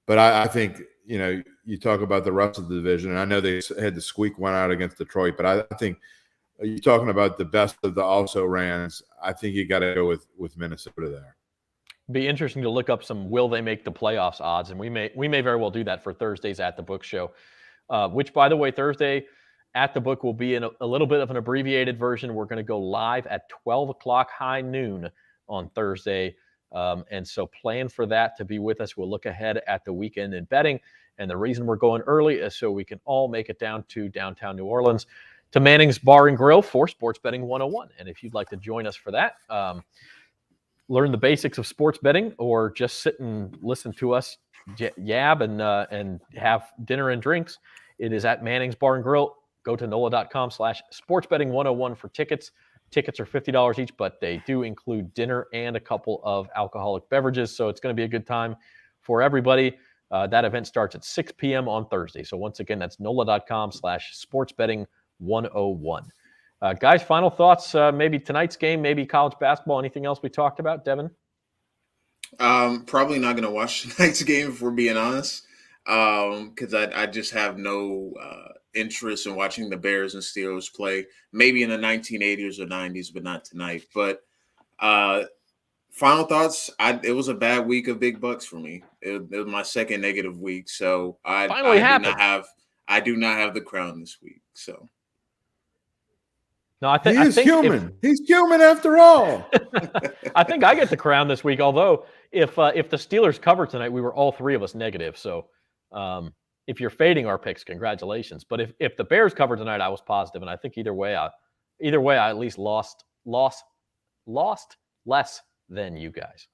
[SPEAKER 3] I think, you talk about the rest of the division, and I know they had to squeak one out against Detroit, but I think you're talking about the best of the also-rans. I think you got to go with Minnesota there.
[SPEAKER 1] Be interesting to look up some will they make the playoffs odds, and we may very well do that for Thursday's At the Book show, which, by the way, Thursday At the Book will be in a little bit of an abbreviated version. We're going to go live at 12 o'clock high noon on Thursday, and so plan for that to be with us. We'll look ahead at the weekend in betting, and the reason we're going early is so we can all make it down to downtown New Orleans to Manning's Bar and Grill for Sports Betting 101. And if you'd like to join us for that, learn the basics of sports betting, or just sit and listen to us yab and have dinner and drinks, it is at Manning's Bar and Grill. Go to NOLA.com/sportsbetting101 for tickets. Tickets are $50 each, but they do include dinner and a couple of alcoholic beverages. So it's going to be a good time for everybody. That event starts at 6 p.m. on Thursday. So once again, that's NOLA.com/sportsbetting101. Guys, final thoughts, maybe tonight's game, maybe college basketball, anything else we talked about, Devin?
[SPEAKER 2] Probably not going to watch tonight's game, if we're being honest, because I just have no interest in watching the Bears and Steelers play. Maybe in the 1980s or 90s, but not tonight. But final thoughts, it was a bad week of big bucks for me. It was my second negative week, so I do not have the crown this week. So.
[SPEAKER 1] No, I think
[SPEAKER 3] he's human. He's human after all.
[SPEAKER 1] I think I get the crown this week. Although if the Steelers cover tonight, we were all 3 of us negative. So if you're fading our picks, congratulations. But if the Bears cover tonight, I was positive, and I think either way I at least lost less than you guys.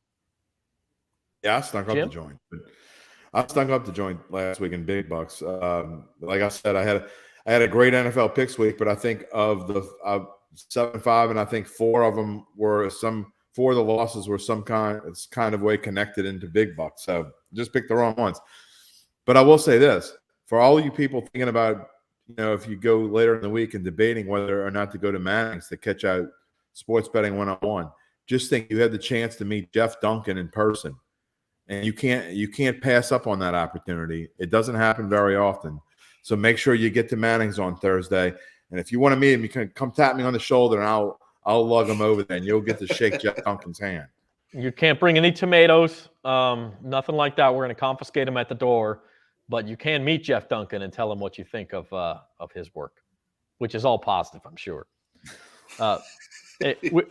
[SPEAKER 3] Yeah, I stunk up the joint. I stunk up the joint last week in big bucks. Like I said, I had a great NFL picks week, but I think of the 7-5, and I think 4 of them were 4 of the losses were some kind of way connected into big bucks. So just picked the wrong ones. But I will say this, for all you people thinking about, if you go later in the week and debating whether or not to go to Manning's to catch out Sports Betting 101, just think you had the chance to meet Jeff Duncan in person. And you can't pass up on that opportunity. It doesn't happen very often. So make sure you get to Manning's on Thursday. And if you want to meet him, you can come tap me on the shoulder, and I'll lug him over there, and you'll get to shake Jeff Duncan's hand.
[SPEAKER 1] You can't bring any tomatoes, nothing like that. We're going to confiscate them at the door. But you can meet Jeff Duncan and tell him what you think of his work, which is all positive, I'm sure.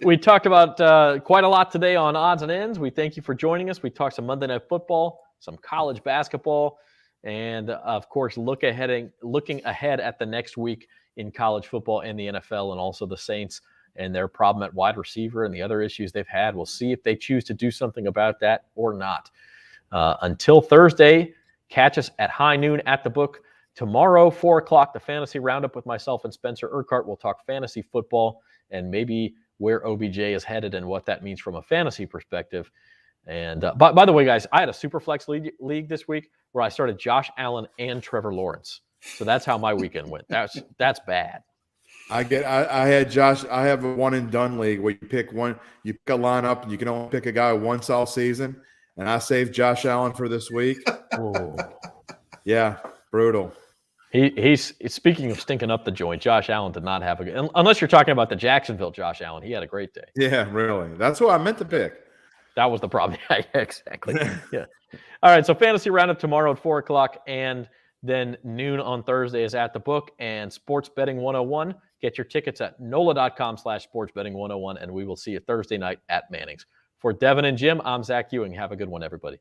[SPEAKER 1] We talked about quite a lot today on odds and ends. We thank you for joining us. We talked some Monday Night Football, some college basketball, and of course, looking ahead at the next week in college football and the NFL, and also the Saints and their problem at wide receiver and the other issues they've had. We'll see if they choose to do something about that or not. Until Thursday, catch us at high noon at the book. Tomorrow, 4 o'clock, the Fantasy Roundup with myself and Spencer Urquhart. We'll talk fantasy football and maybe where OBJ is headed and what that means from a fantasy perspective. And by the way, guys, I had a Superflex league this week where I started Josh Allen and Trevor Lawrence. So that's how my weekend went. That's bad.
[SPEAKER 3] I had Josh. I have a one and done league where you pick a lineup and you can only pick a guy once all season. And I saved Josh Allen for this week. Yeah, brutal.
[SPEAKER 1] He's speaking of stinking up the joint. Josh Allen did not have unless you're talking about the Jacksonville Josh Allen. He had a great day.
[SPEAKER 3] Yeah, really. That's what I meant to pick.
[SPEAKER 1] That was the problem. Yeah, exactly. Yeah. All right. So Fantasy Roundup tomorrow at 4 o'clock, and then noon on Thursday is at the book. And Sports Betting 101. Get your tickets at NOLA.com/sportsbetting101, and we will see you Thursday night at Manning's. For Devin and Jim, I'm Zach Ewing. Have a good one, everybody.